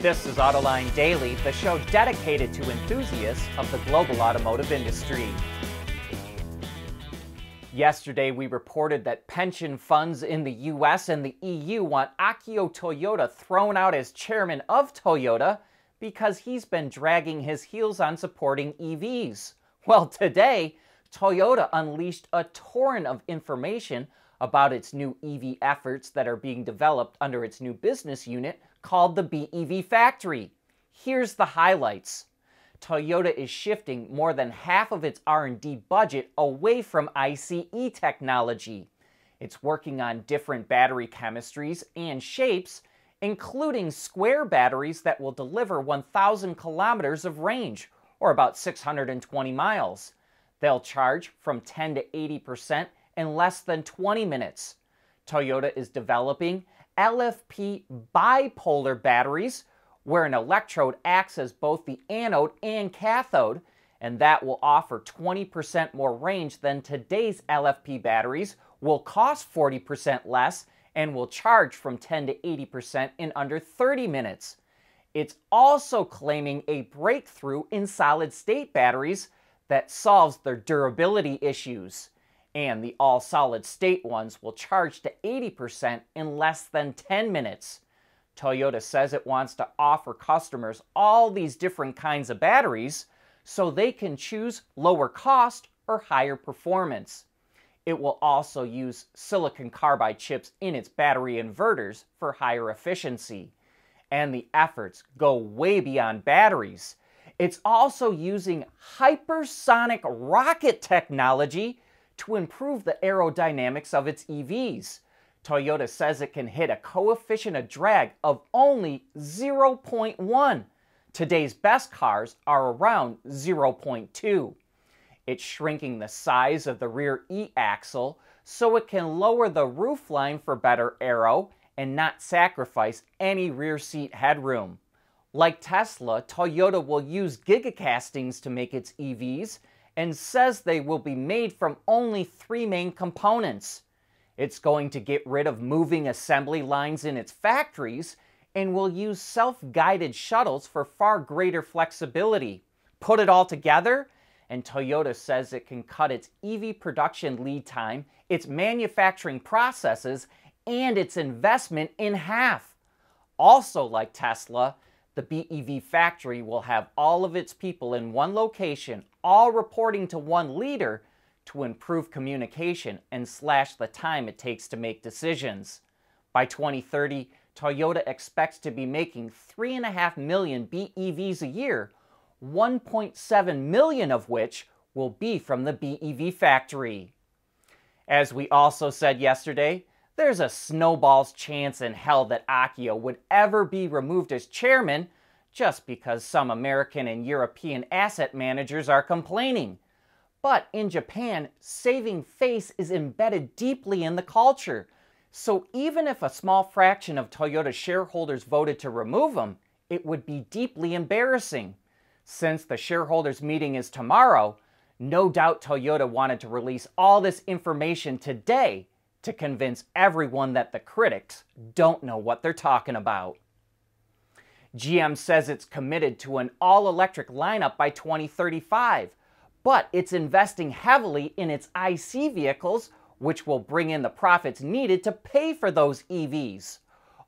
This is Autoline Daily, the show dedicated to enthusiasts of the global automotive industry. Yesterday, we reported that pension funds in the US and the EU want Akio Toyoda thrown out as chairman of Toyota because he's been dragging his heels on supporting EVs. Well, today, Toyota unleashed a torrent of information about its new EV efforts that are being developed under its new business unit called the BEV Factory. Here's the highlights. Toyota is shifting more than half of its R&D budget away from ICE technology. It's working on different battery chemistries and shapes, including square batteries that will deliver 1,000 kilometers of range, or about 620 miles. They'll charge from 10 to 80% in less than 20 minutes. Toyota is developing LFP bipolar batteries, where an electrode acts as both the anode and cathode, and that will offer 20% more range than today's LFP batteries, will cost 40% less, and will charge from 10 to 80% in under 30 minutes. It's also claiming a breakthrough in solid-state batteries that solves their durability issues. And the all-solid-state ones will charge to 80% in less than 10 minutes. Toyota says it wants to offer customers all these different kinds of batteries so they can choose lower cost or higher performance. It will also use silicon carbide chips in its battery inverters for higher efficiency. And the efforts go way beyond batteries. It's also using hypersonic rocket technology to improve the aerodynamics of its EVs. Toyota says it can hit a coefficient of drag of only 0.1. Today's best cars are around 0.2. It's shrinking the size of the rear E-axle so it can lower the roofline for better aero and not sacrifice any rear seat headroom. Like Tesla, Toyota will use gigacastings to make its EVs and says they will be made from only 3 main components. It's going to get rid of moving assembly lines in its factories and will use self-guided shuttles for far greater flexibility. Put it all together, and Toyota says it can cut its EV production lead time, its manufacturing processes, and its investment in half. Also, like Tesla, the BEV factory will have all of its people in one location, all reporting to one leader to improve communication and slash the time it takes to make decisions. By 2030, Toyota expects to be making 3.5 million BEVs a year, 1.7 million of which will be from the BEV factory. As we also said yesterday, there's a snowball's chance in hell that Akio would ever be removed as chairman just because some American and European asset managers are complaining. But in Japan, saving face is embedded deeply in the culture. So even if a small fraction of Toyota shareholders voted to remove him, it would be deeply embarrassing. Since the shareholders' meeting is tomorrow, no doubt Toyota wanted to release all this information today to convince everyone that the critics don't know what they're talking about. GM says it's committed to an all-electric lineup by 2035, but it's investing heavily in its IC vehicles, which will bring in the profits needed to pay for those EVs.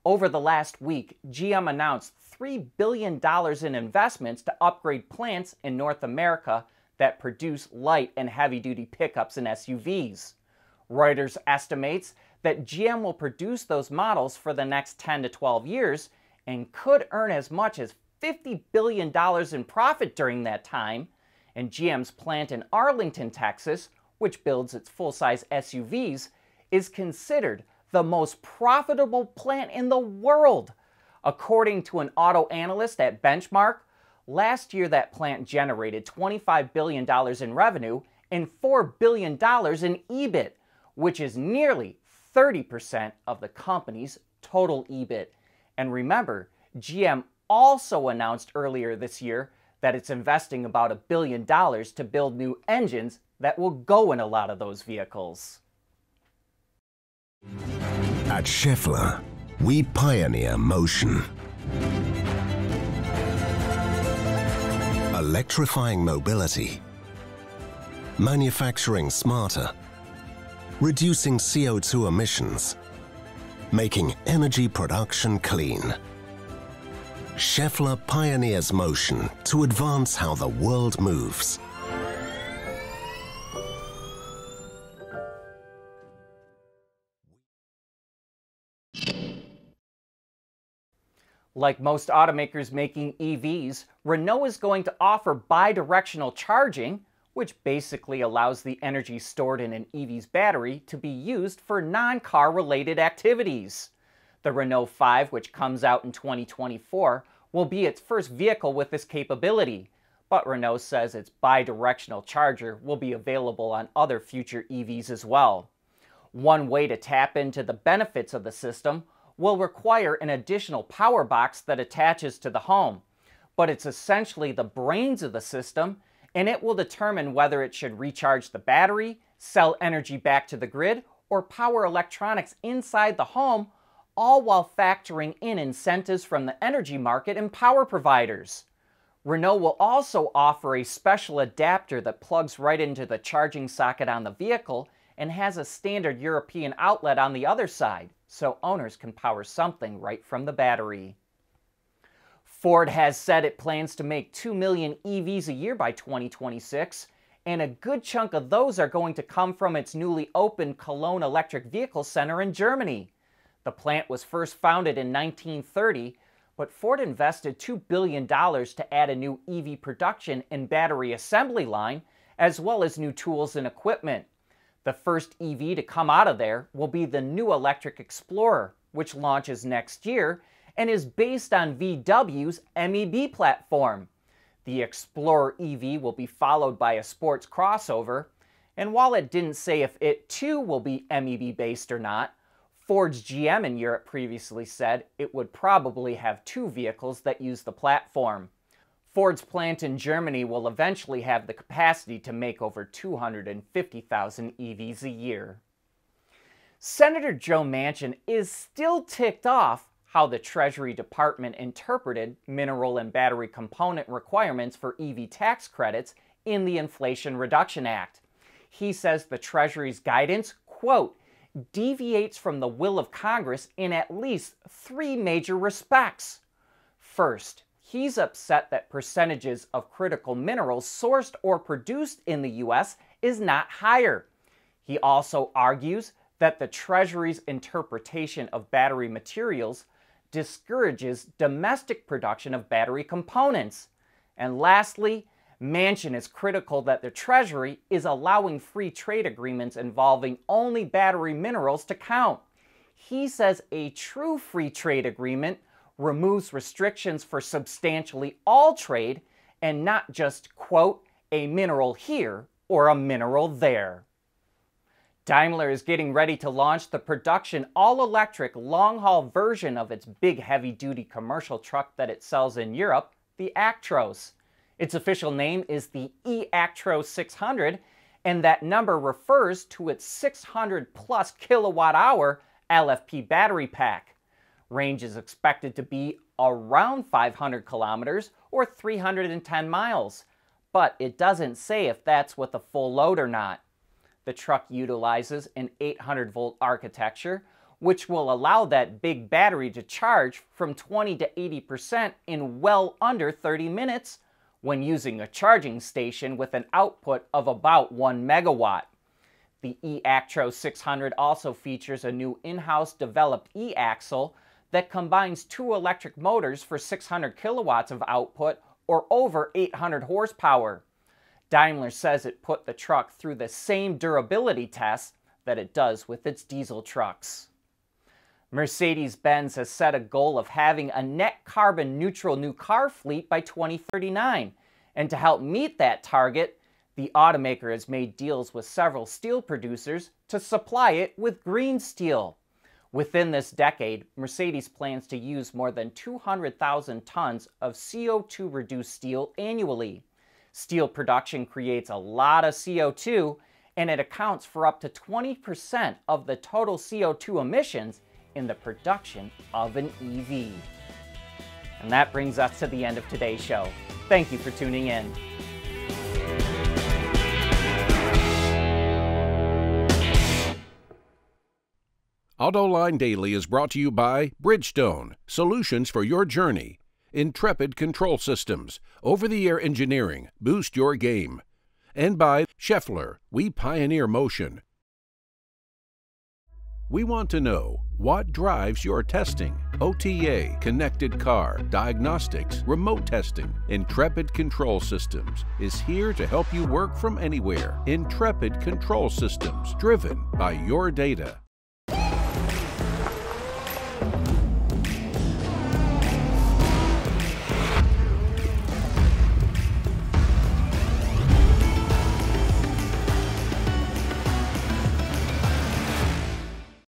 Over the last week, GM announced $3 billion in investments to upgrade plants in North America that produce light and heavy-duty pickups and SUVs. Reuters estimates that GM will produce those models for the next 10 to 12 years and could earn as much as $50 billion in profit during that time. And GM's plant in Arlington, Texas, which builds its full-size SUVs, is considered the most profitable plant in the world. According to an auto analyst at Benchmark, last year that plant generated $25 billion in revenue and $4 billion in EBIT, which is nearly 30% of the company's total EBIT. And remember, GM also announced earlier this year that it's investing about $1 billion to build new engines that will go in a lot of those vehicles. At Schaeffler, we pioneer motion. electrifying mobility, manufacturing smarter, reducing CO2 emissions, making energy production clean. Schaeffler pioneers motion to advance how the world moves. Like most automakers making EVs, Renault is going to offer bi-directional charging, which basically allows the energy stored in an EV's battery to be used for non-car related activities. The Renault 5, which comes out in 2024, will be its first vehicle with this capability, but Renault says its bi-directional charger will be available on other future EVs as well. One way to tap into the benefits of the system will require an additional power box that attaches to the home, but it's essentially the brains of the system, and it will determine whether it should recharge the battery, sell energy back to the grid, or power electronics inside the home, all while factoring in incentives from the energy market and power providers. Renault will also offer a special adapter that plugs right into the charging socket on the vehicle and has a standard European outlet on the other side, so owners can power something right from the battery. Ford has said it plans to make 2 million EVs a year by 2026, and a good chunk of those are going to come from its newly opened Koln Electric Vehicle Center in Germany. The plant was first founded in 1930, but Ford invested $2 billion to add a new EV production and battery assembly line, as well as new tools and equipment. The first EV to come out of there will be the new electric Explorer, which launches next year and is based on VW's MEB platform. The Explorer EV will be followed by a sports crossover, and while it didn't say if it too will be MEB based or not, Ford's GM in Europe previously said it would probably have two vehicles that use the platform. Ford's plant in Germany will eventually have the capacity to make over 250,000 EVs a year. Senator Joe Manchin is still ticked off how the Treasury Department interpreted mineral and battery component requirements for EV tax credits in the Inflation Reduction Act. He says the Treasury's guidance, quote, deviates from the will of Congress in at least three major respects. First, he's upset that percentages of critical minerals sourced or produced in the U.S. is not higher. He also argues that the Treasury's interpretation of battery materials discourages domestic production of battery components. And lastly, Manchin is critical that the Treasury is allowing free trade agreements involving only battery minerals to count. He says a true free trade agreement removes restrictions for substantially all trade and not just, quote, a mineral here or a mineral there. Daimler is getting ready to launch the production all-electric long-haul version of its big heavy-duty commercial truck that it sells in Europe, the Actros. Its official name is the e-Actros 600, and that number refers to its 600-plus kilowatt-hour LFP battery pack. Range is expected to be around 500 kilometers or 310 miles, but it doesn't say if that's with a full load or not. The truck utilizes an 800-volt architecture, which will allow that big battery to charge from 20 to 80% in well under 30 minutes when using a charging station with an output of about 1 megawatt. The e-Actros 600 also features a new in-house developed e-axle that combines two electric motors for 600 kilowatts of output or over 800 horsepower. Daimler says it put the truck through the same durability tests that it does with its diesel trucks. Mercedes-Benz has set a goal of having a net carbon neutral new car fleet by 2039, and to help meet that target, the automaker has made deals with several steel producers to supply it with green steel. Within this decade, Mercedes plans to use more than 200,000 tons of CO2-reduced steel annually. Steel production creates a lot of CO2, and it accounts for up to 20% of the total CO2 emissions in the production of an EV. And that brings us to the end of today's show. Thank you for tuning in. Autoline Daily is brought to you by Bridgestone, solutions for your journey. Intrepid Control Systems, over-the-air engineering, boost your game. And by Schaeffler, we pioneer motion. We want to know, what drives your testing? OTA, connected car, diagnostics, remote testing. Intrepid Control Systems is here to help you work from anywhere. Intrepid Control Systems, driven by your data.